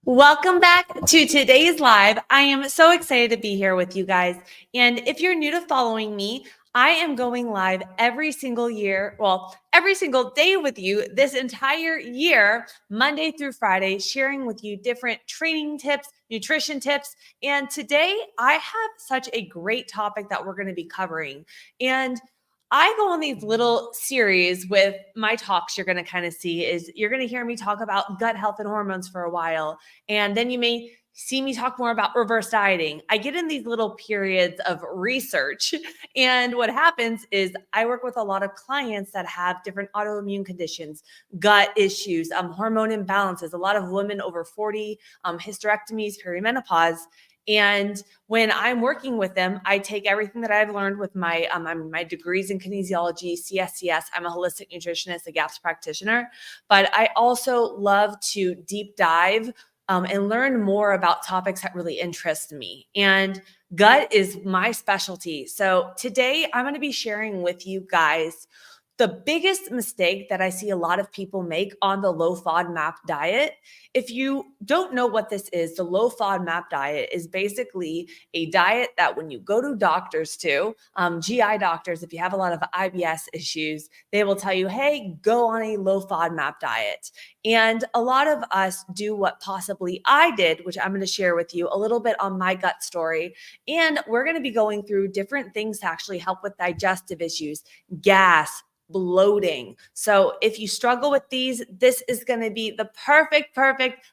Welcome back to today's live. I am so excited to be here with you guys. And if you're new to following me, I am going live every single day with you this entire year, Monday through Friday, sharing with you different training tips, nutrition tips. And today I have such a great topic that we're going to be covering. And I go on these little series with my talks. You're going to kind of see is you're going to hear me talk about gut health and hormones for a while. And then you may see me talk more about reverse dieting. I get in these little periods of research. And what happens is I work with a lot of clients that have different autoimmune conditions, gut issues, hormone imbalances, a lot of women over 40, hysterectomies, perimenopause. And when I'm working with them, I take everything that I've learned with my degrees in kinesiology, CSCS. I'm a holistic nutritionist, a GAPS practitioner, but I also love to deep dive and learn more about topics that really interest me. And gut is my specialty. So today I'm going to be sharing with you guys the biggest mistake that I see a lot of people make on the low FODMAP diet. If you don't know what this is, the low FODMAP diet is basically a diet that when you go to doctors GI doctors, if you have a lot of IBS issues, they will tell you, hey, go on a low FODMAP diet. And a lot of us do what possibly I did, which I'm going to share with you a little bit on my gut story. And we're going to be going through different things to actually help with digestive issues, gas, bloating. So if you struggle with these, this is going to be the perfect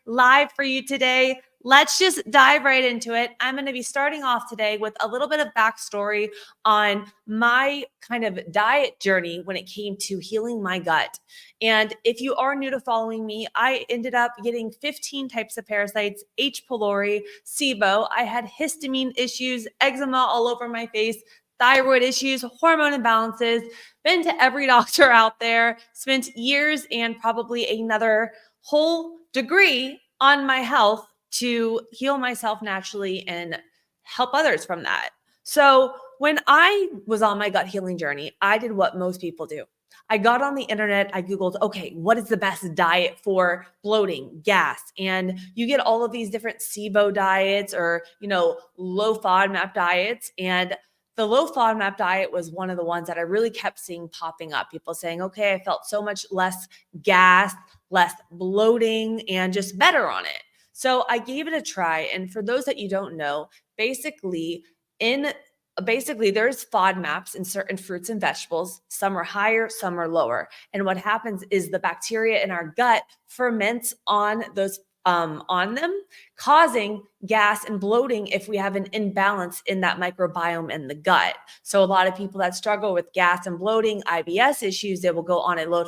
live for you today. Let's just dive right into it. I'm going to be starting off today with a little bit of backstory on my kind of diet journey when it came to healing my gut. And if you are new to following me, I ended up getting 15 types of parasites, H. pylori, SIBO. I had histamine issues, eczema all over my face, thyroid issues, hormone imbalances, been to every doctor out there, spent years and probably another whole degree on my health to heal myself naturally and help others from that. So when I was on my gut healing journey, I did what most people do. I got on the internet, I Googled, okay, what is the best diet for bloating, gas? And you get all of these different SIBO diets or, low FODMAP diets. And the low FODMAP diet was one of the ones that I really kept seeing popping up. People saying, okay, I felt so much less gas, less bloating, and just better on it. So I gave it a try. And for those that you don't know, basically there's FODMAPs in certain fruits and vegetables. Some are higher, some are lower. And what happens is the bacteria in our gut ferments on those on them, causing gas and bloating if we have an imbalance in that microbiome in the gut. So a lot of people that struggle with gas and bloating, IBS issues, they will go on a low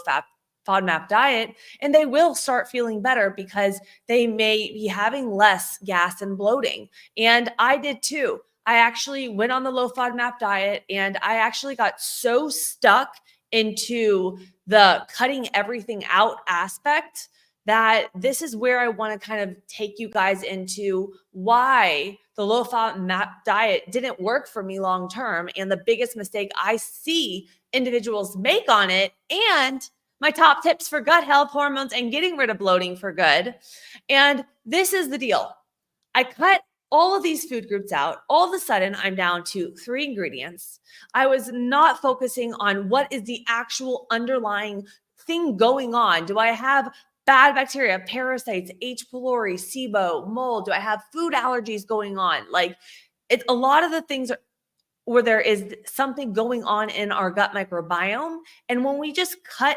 FODMAP diet and they will start feeling better because they may be having less gas and bloating. And I did too. I actually went on the low FODMAP diet and I actually got so stuck into the cutting everything out aspect that this is where I want to kind of take you guys into why the low FODMAP diet didn't work for me long term and the biggest mistake I see individuals make on it and my top tips for gut health, hormones, and getting rid of bloating for good. And this is the deal. I cut all of these food groups out. All of a sudden, I'm down to 3 ingredients. I was not focusing on what is the actual underlying thing going on. Do I have bad bacteria, parasites, H. pylori, SIBO, mold? Do I have food allergies going on? Like it's a lot of the things where there is something going on in our gut microbiome. And when we just cut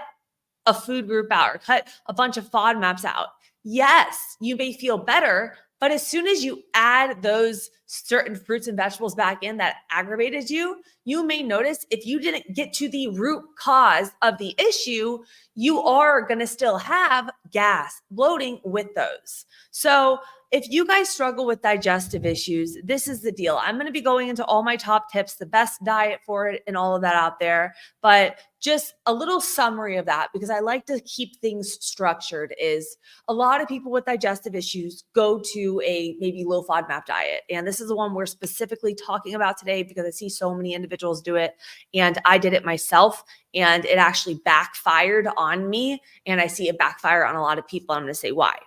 a food group out or cut a bunch of FODMAPs out, yes, you may feel better, but as soon as you add those certain fruits and vegetables back in that aggravated you, you may notice if you didn't get to the root cause of the issue, you are going to still have gas, bloating with those. So if you guys struggle with digestive issues, this is the deal. I'm going to be going into all my top tips, the best diet for it and all of that out there. But just a little summary of that, because I like to keep things structured, is a lot of people with digestive issues go to a maybe low FODMAP diet. And this is the one we're specifically talking about today because I see so many individuals do it. And I did it myself and it actually backfired on me. And I see it backfire on a lot of people. I'm going to say why.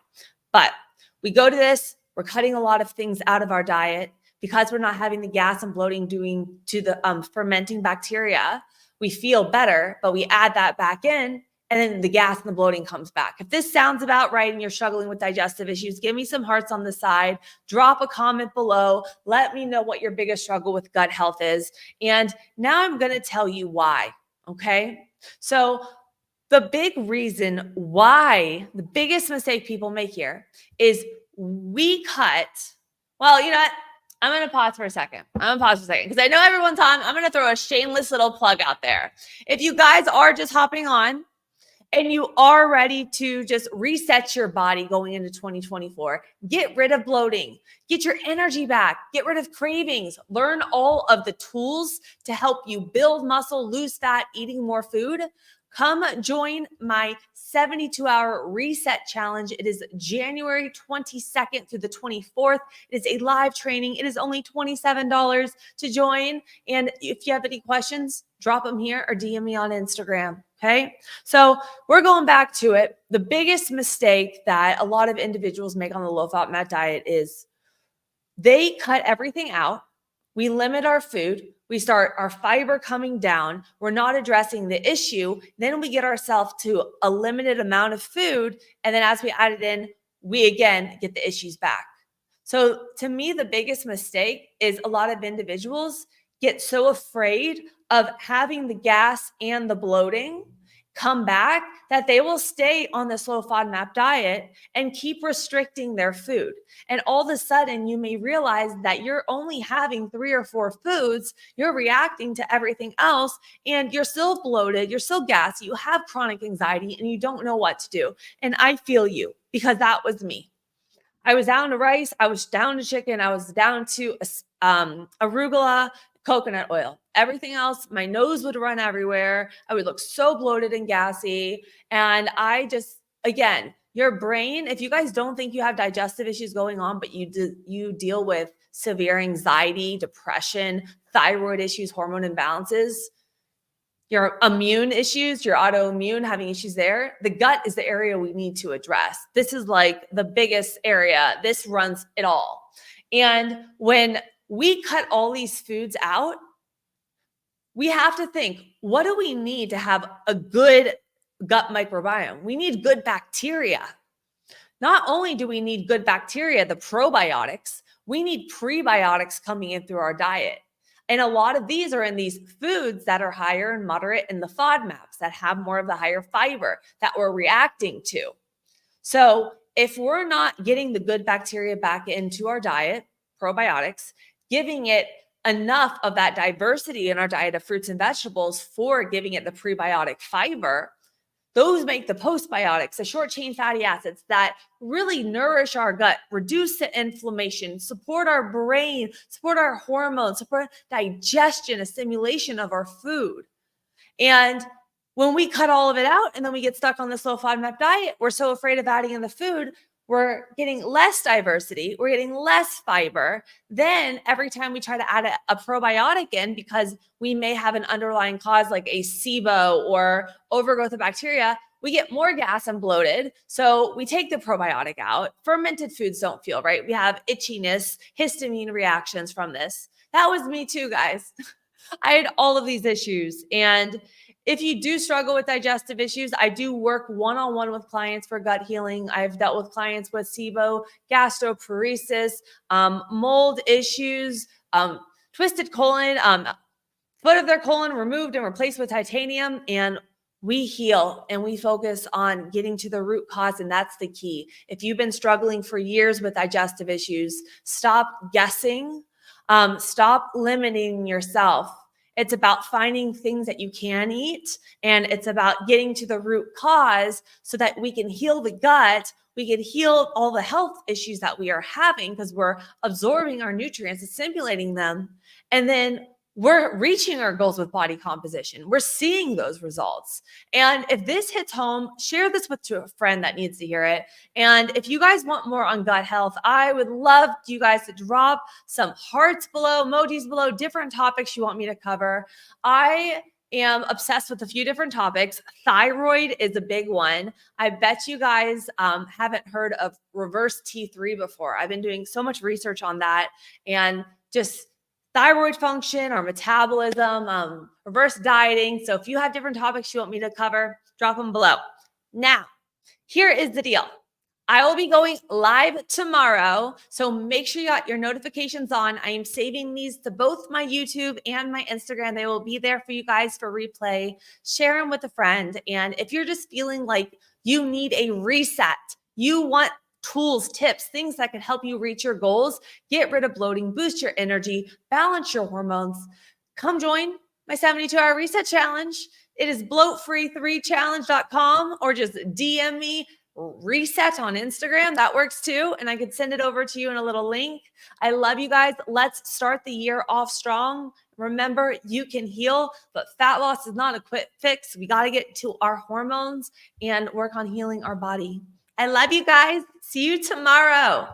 But We go to this, we're cutting a lot of things out of our diet because we're not having the gas and bloating doing to the fermenting bacteria. We feel better, but we add that back in, and then the gas and the bloating comes back. If this sounds about right and you're struggling with digestive issues, give me some hearts on the side, drop a comment below, let me know what your biggest struggle with gut health is. And now I'm going to tell you why, okay? So the big reason why, the biggest mistake people make here is we cut, well, you know what? I'm going to pause for a second. Because I know everyone's on. I'm going to throw a shameless little plug out there. If you guys are just hopping on and you are ready to just reset your body going into 2024, get rid of bloating, get your energy back, get rid of cravings, learn all of the tools to help you build muscle, lose fat, eating more food, come join my 72-hour reset challenge. It is January 22nd through the 24th. It is a live training. It is only $27 to join. And if you have any questions, drop them here or DM me on Instagram. Okay. So we're going back to it. The biggest mistake that a lot of individuals make on the low fat MAT diet is they cut everything out. We limit our food. We start our fiber coming down. We're not addressing the issue. Then we get ourselves to a limited amount of food. And then as we add it in, we again get the issues back. So to me, the biggest mistake is a lot of individuals get so afraid of having the gas and the bloating come back that they will stay on this low FODMAP diet and keep restricting their food. And all of a sudden you may realize that you're only having 3 or 4 foods, you're reacting to everything else, and you're still bloated, you're still gassy, you have chronic anxiety, and you don't know what to do. And I feel you, because that was me. I was down to rice, I was down to chicken, I was down to arugula, coconut oil. Everything else, my nose would run everywhere. I would look so bloated and gassy. And I just, again, your brain, if you guys don't think you have digestive issues going on, but you deal with severe anxiety, depression, thyroid issues, hormone imbalances, your immune issues, your autoimmune, having issues there, the gut is the area we need to address. This is like the biggest area. This runs it all. And when we cut all these foods out, we have to think, what do we need to have a good gut microbiome? We need good bacteria. Not only do we need good bacteria, the probiotics, we need prebiotics coming in through our diet. And a lot of these are in these foods that are higher and moderate in the FODMAPs, that have more of the higher fiber that we're reacting to. So if we're not getting the good bacteria back into our diet, probiotics, giving it enough of that diversity in our diet of fruits and vegetables for giving it the prebiotic fiber, those make the postbiotics, the short chain fatty acids that really nourish our gut, reduce the inflammation, support our brain, support our hormones, support digestion, assimilation of our food. And when we cut all of it out and then we get stuck on this low FODMAP diet, we're so afraid of adding in the food, we're getting less diversity, we're getting less fiber. Then every time we try to add a probiotic in, because we may have an underlying cause like a SIBO or overgrowth of bacteria, we get more gas and bloated. So we take the probiotic out. Fermented foods don't feel right. We have itchiness, histamine reactions from this. That was me too, guys. I had all of these issues. And if you do struggle with digestive issues, I do work one-on-one with clients for gut healing. I've dealt with clients with SIBO, gastroparesis, mold issues, twisted colon, foot of their colon removed and replaced with titanium. And we heal and we focus on getting to the root cause. And that's the key. If you've been struggling for years with digestive issues, stop guessing, stop limiting yourself. It's about finding things that you can eat, and it's about getting to the root cause so that we can heal the gut. We can heal all the health issues that we are having because we're absorbing our nutrients, assimilating them, and then we're reaching our goals with body composition. We're seeing those results. And if this hits home, share this with a friend that needs to hear it. And if you guys want more on gut health, I would love you guys to drop some hearts below, emojis below, different topics you want me to cover. I am obsessed with a few different topics. Thyroid is a big one. I bet you guys haven't heard of reverse T3 before. I've been doing so much research on that and just thyroid function, our metabolism, reverse dieting. So if you have different topics you want me to cover, drop them below. Now, here is the deal. I will be going live tomorrow, so make sure you got your notifications on. I am saving these to both my YouTube and my Instagram. They will be there for you guys for replay. Share them with a friend. And if you're just feeling like you need a reset, you want tools, tips, things that can help you reach your goals, get rid of bloating, boost your energy, balance your hormones, come join my 72-hour reset challenge. It is bloatfree3challenge.com, or just DM me reset on Instagram. That works too. And I could send it over to you in a little link. I love you guys. Let's start the year off strong. Remember, you can heal, but fat loss is not a quick fix. We got to get to our hormones and work on healing our body. I love you guys. See you tomorrow.